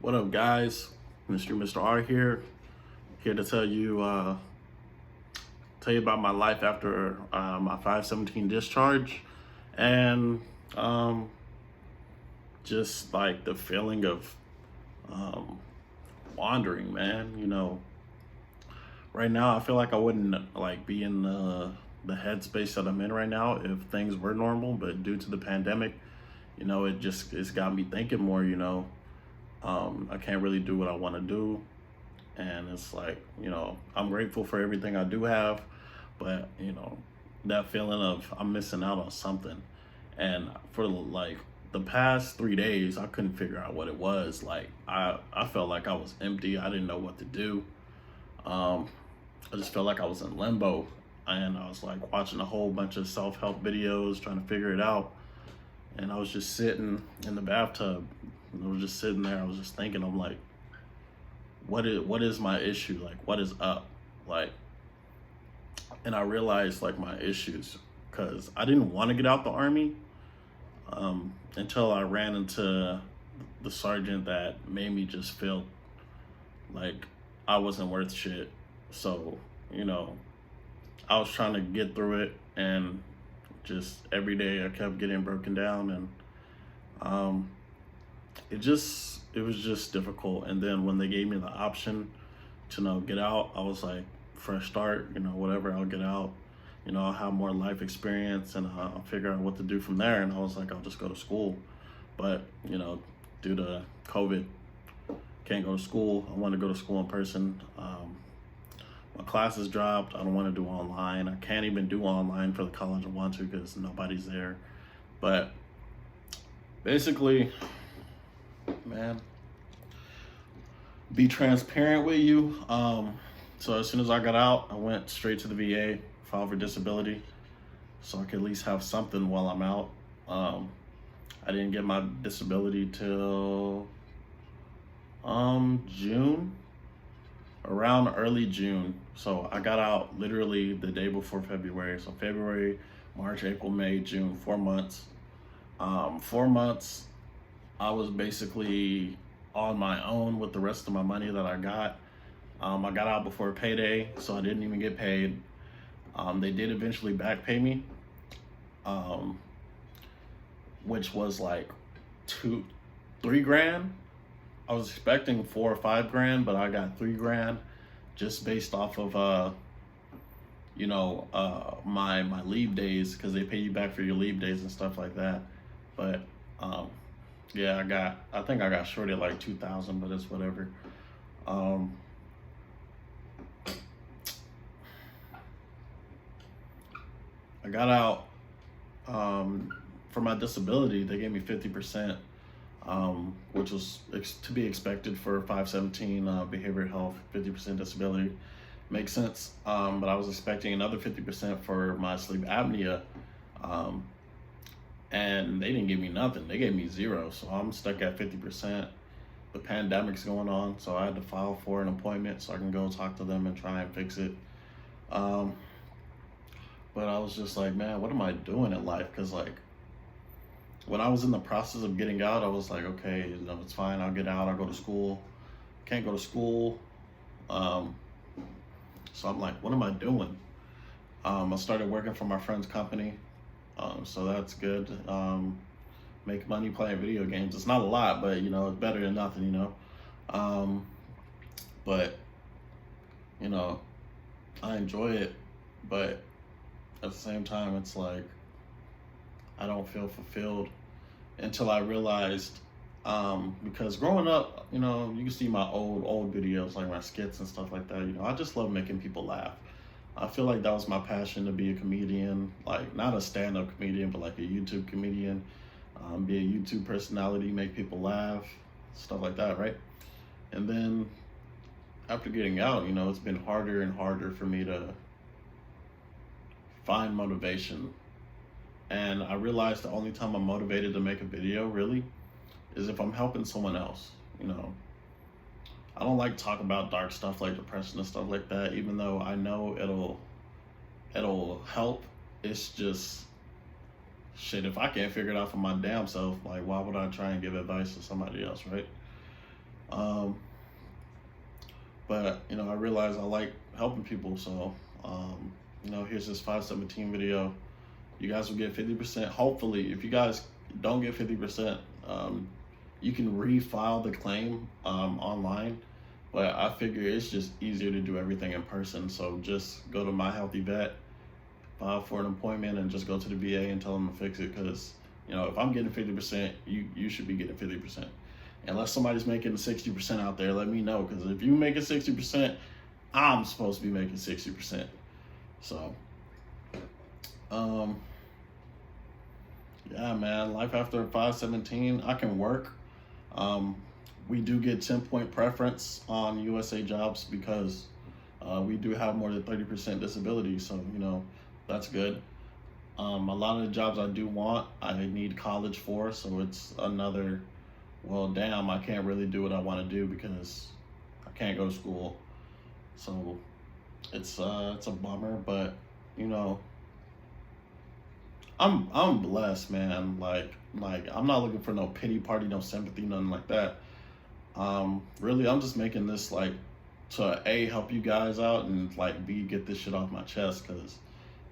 What up, guys? Mr. R here to tell you about my life after my 517 discharge, and um, just like the feeling of um, wandering, man. Right now I feel like I wouldn't like be in the headspace that I'm in right now if things were normal, but due to the pandemic, it's got me thinking more. I can't really do what I want to do. And it's like, I'm grateful for everything I do have, but, that feeling of I'm missing out on something. And for like the past 3 days, I couldn't figure out what it was. Like, I felt like I was empty. I didn't know what to do. Um, I just felt like I was in limbo. And I was like watching a whole bunch of self-help videos, trying to figure it out. And I was just sitting in the bathtub. I was just sitting there. I was just thinking, I'm like, what is my issue? Like, what is up? Like, and I realized like my issues because I didn't want to get out the army until I ran into the sergeant that made me just feel like I wasn't worth shit. So, you know, I was trying to get through it, and just every day I kept getting broken down, and um, it was just difficult. And then when they gave me the option to get out, I was like, fresh start, whatever, I'll get out. I'll have more life experience, and I'll figure out what to do from there. And I was like, I'll just go to school. But due to COVID, can't go to school. I want to go to school in person. My classes dropped. I don't want to do online. I can't even do online for the college I want to because nobody's there. But basically, man, be transparent with you. So as soon as I got out, I went straight to the VA, filed for disability, so I could at least have something while I'm out. I didn't get my disability till June, around early June. So I got out literally the day before February. So February, March, April, May, June, 4 months. 4 months, I was basically on my own with the rest of my money that I got. I got out before payday, so I didn't even get paid. They did eventually back pay me, um, which was like 3 grand. I was expecting 4 or 5 grand, but I got 3 grand just based off of my leave days, because they pay you back for your leave days and stuff like that. But yeah, I think I got shorted like 2,000, but it's whatever. Um, I got out for my disability. They gave me 50%, which was to be expected for 517 behavioral health. 50% disability makes sense. But I was expecting another 50% for my sleep apnea, and they didn't give me nothing. They gave me zero, so I'm stuck at 50%. The pandemic's going on, so I had to file for an appointment so I can go talk to them and try and fix it. Um, but I was just like, man, what am I doing in life? Because like when I was in the process of getting out, I was like, okay, it's fine. I'll get out. I'll go to school. Can't go to school. Um, so I'm like, what am I doing? I started working for my friend's company. So that's good. Make money playing video games. It's not a lot, but it's better than nothing, but I enjoy it, but at the same time, it's like I don't feel fulfilled until I realized, because growing up, you can see my old videos, like my skits and stuff like that. I just love making people laugh. I feel like that was my passion, to be a comedian, like not a stand-up comedian, but like a YouTube comedian, be a YouTube personality, make people laugh, stuff like that, right? And then after getting out, it's been harder and harder for me to find motivation. And I realized the only time I'm motivated to make a video really is if I'm helping someone else. I don't like talk about dark stuff like depression and stuff like that, even though I know it'll help. It's just shit. If I can't figure it out for my damn self, like why would I try and give advice to somebody else, right? Um, but I realize I like helping people, so here's this 517 video. You guys will get 50%. Hopefully, if you guys don't get 50%, you can refile the claim online. But I figure it's just easier to do everything in person. So just go to My Healthy Vet, file for an appointment, and just go to the VA and tell them to fix it. Because if I'm getting 50%, you should be getting 50%. Unless somebody's making 60% out there, let me know. Because if you make it 60%, I'm supposed to be making 60%. So, yeah, man, life after 517, I can work. We do get 10-point preference on USA Jobs because we do have more than 30% disability. So, that's good. A lot of the jobs I do want, I need college for. So it's another, well, damn, I can't really do what I want to do because I can't go to school. So it's a bummer, but I'm blessed, man. Like I'm not looking for no pity party, no sympathy, nothing like that. Really, I'm just making this like to help you guys out and like get this shit off my chest because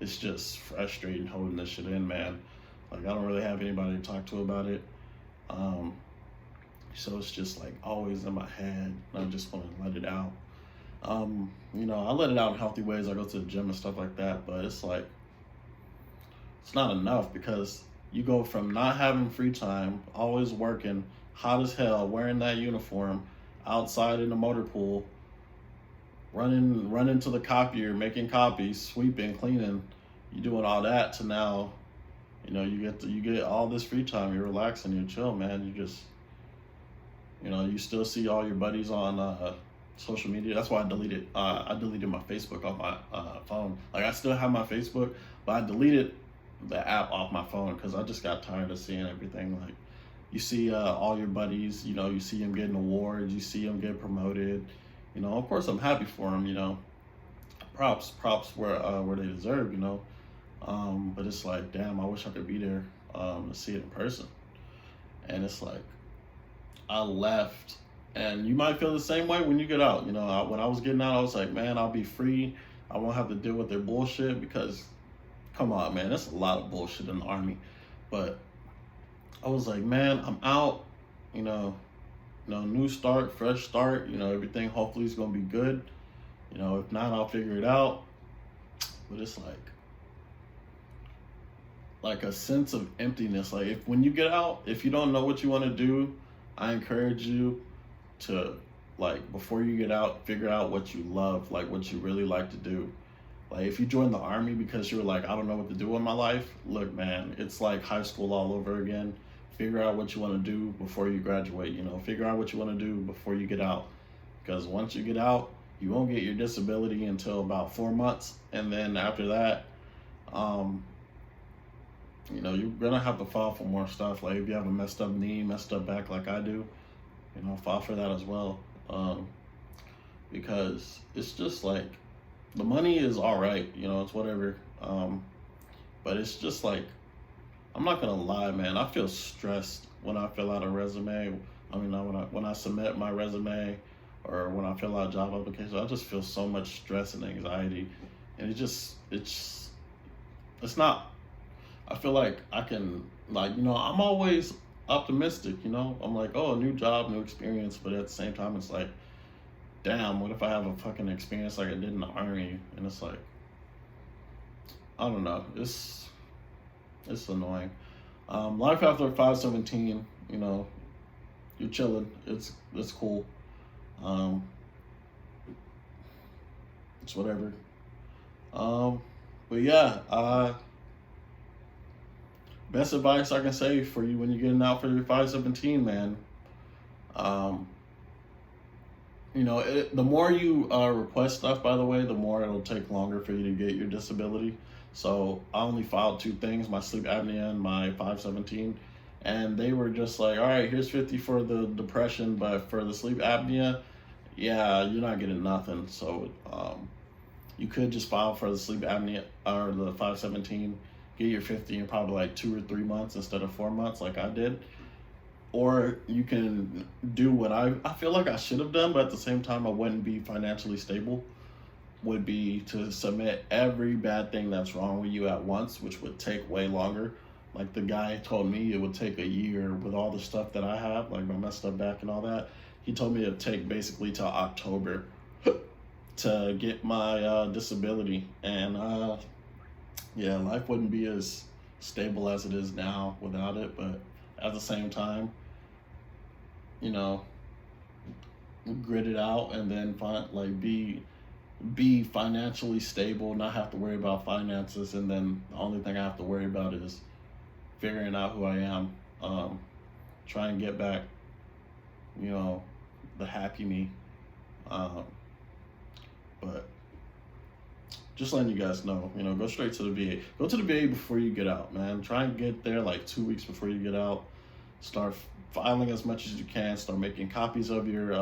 it's just frustrating holding this shit in, man. Like I don't really have anybody to talk to about it. So it's just like always in my head. And I just want to let it out. I let it out in healthy ways. I go to the gym and stuff like that, but it's like it's not enough because you go from not having free time, always working, hot as hell, wearing that uniform, outside in the motor pool, running to the copier, making copies, sweeping, cleaning. You doing all that to now, you get all this free time. You're relaxing, you're chill, man. You just, you still see all your buddies on social media. That's why I deleted my Facebook off my phone. Like I still have my Facebook, but I deleted the app off my phone because I just got tired of seeing everything. Like you see all your buddies, you see them getting awards, you see them get promoted. Of course I'm happy for them. Props where they deserve. But it's like, damn, I wish I could be there to see it in person. And it's like I left, and you might feel the same way when you get out. When I was getting out, I was like, man, I'll be free. I won't have to deal with their bullshit because, come on, man, that's a lot of bullshit in the Army. But I was like, man, I'm out. New start, fresh start. Everything hopefully is gonna be good. If not, I'll figure it out. But it's like a sense of emptiness. Like when you get out, if you don't know what you want to do, I encourage you to, like, before you get out, figure out what you love, like what you really like to do. Like if you join the Army because you were like, I don't know what to do with my life, look, man, it's like high school all over again. Figure out what you want to do before you graduate. Figure out what you want to do before you get out, because once you get out, you won't get your disability until about 4 months, and then after that, you're gonna have to file for more stuff. Like if you have a messed up knee, messed up back like I do, file for that as well. Because it's just like the money is all right, it's whatever. But it's just like, I'm not gonna lie, man. I feel stressed when I fill out a resume. When I submit my resume or when I fill out job applications, I just feel so much stress and anxiety, and it's not. I feel like I can, like, I'm always optimistic, I'm like, oh, a new job, new experience. But at the same time, it's like, damn, what if I have a fucking experience like I did in the Army? And it's like, I don't know. It's annoying. Life after 517, you're chilling. It's cool. It's whatever. But yeah, best advice I can say for you when you're getting out for your 517, man. The more you request stuff, by the way, the more it'll take longer for you to get your disability. So I only filed 2 things, my sleep apnea and my 517. And they were just like, all right, here's 50 for the depression, but for the sleep apnea, yeah, you're not getting nothing. So you could just file for the sleep apnea or the 517, get your 50 in probably like 2 or 3 months instead of 4 months like I did. or you can do what I feel like I should have done, but at the same time I wouldn't be financially stable, would be to submit every bad thing that's wrong with you at once, which would take way longer. Like the guy told me it would take a year with all the stuff that I have, like my messed up back and all that. He told me it'd take basically till October to get my disability. And yeah, life wouldn't be as stable as it is now without it. But at the same time, you know, grit it out and then find like be financially stable, not have to worry about finances, and then the only thing I have to worry about is figuring out who I am. Try and get back, you know, the happy me. Um, but just letting you guys know, you know, go straight to the VA. Go to the VA before you get out, man. Try and get there like 2 weeks before you get out. Start filing as much as you can. Start making copies of your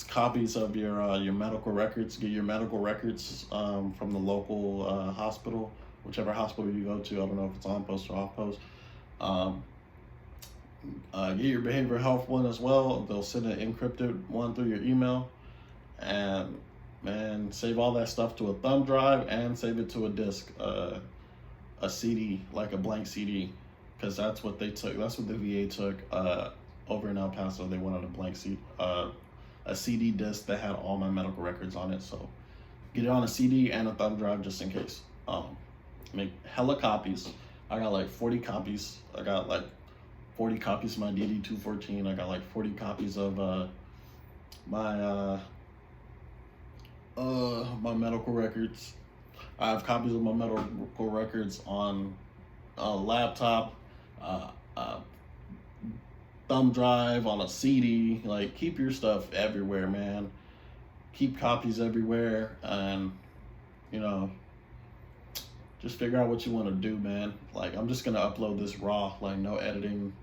copies of your medical records. Get your medical records from the local hospital, whichever hospital you go to. I don't know if it's on post or off post. Get your behavioral health one as well. They'll send an encrypted one through your email, and man, save all that stuff to a thumb drive and save it to a disc, a CD, like a blank CD, because that's what they took. That's what the VA took over in El Paso. They wanted a blank CD, a CD disc that had all my medical records on it. So get it on a CD and a thumb drive just in case. Make hella copies. I got like 40 copies. I got like 40 copies of my DD-214. I got like 40 copies of my my medical records. I have copies of my medical records on a laptop, thumb drive, on a CD. Like, keep your stuff everywhere, man. Keep copies everywhere, and you know, just figure out what you want to do, man. Like, I'm just gonna upload this raw, like no editing,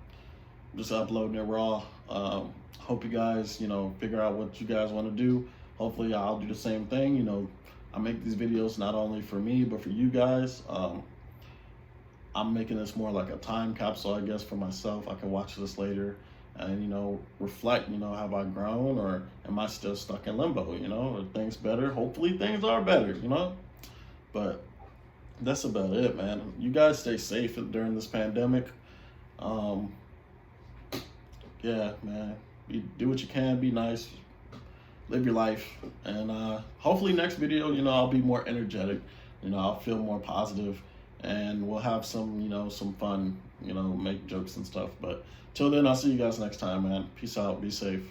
just uploading it raw. Hope you guys, you know, figure out what you guys want to do. Hopefully I'll do the same thing. You know, I make these videos not only for me, but for you guys. I'm making this more like a time capsule, I guess, for myself. I can watch this later and, you know, reflect, you know, have I grown or am I still stuck in limbo, you know? Are things better? Hopefully things are better, you know? But that's about it, man. You guys stay safe during this pandemic. Yeah, man. Do what you can, be nice, live your life, and hopefully next video, you know, I'll be more energetic, you know, I'll feel more positive, and we'll have some, you know, some fun, you know, make jokes and stuff. But till then, I'll see you guys next time, man. Peace out, be safe.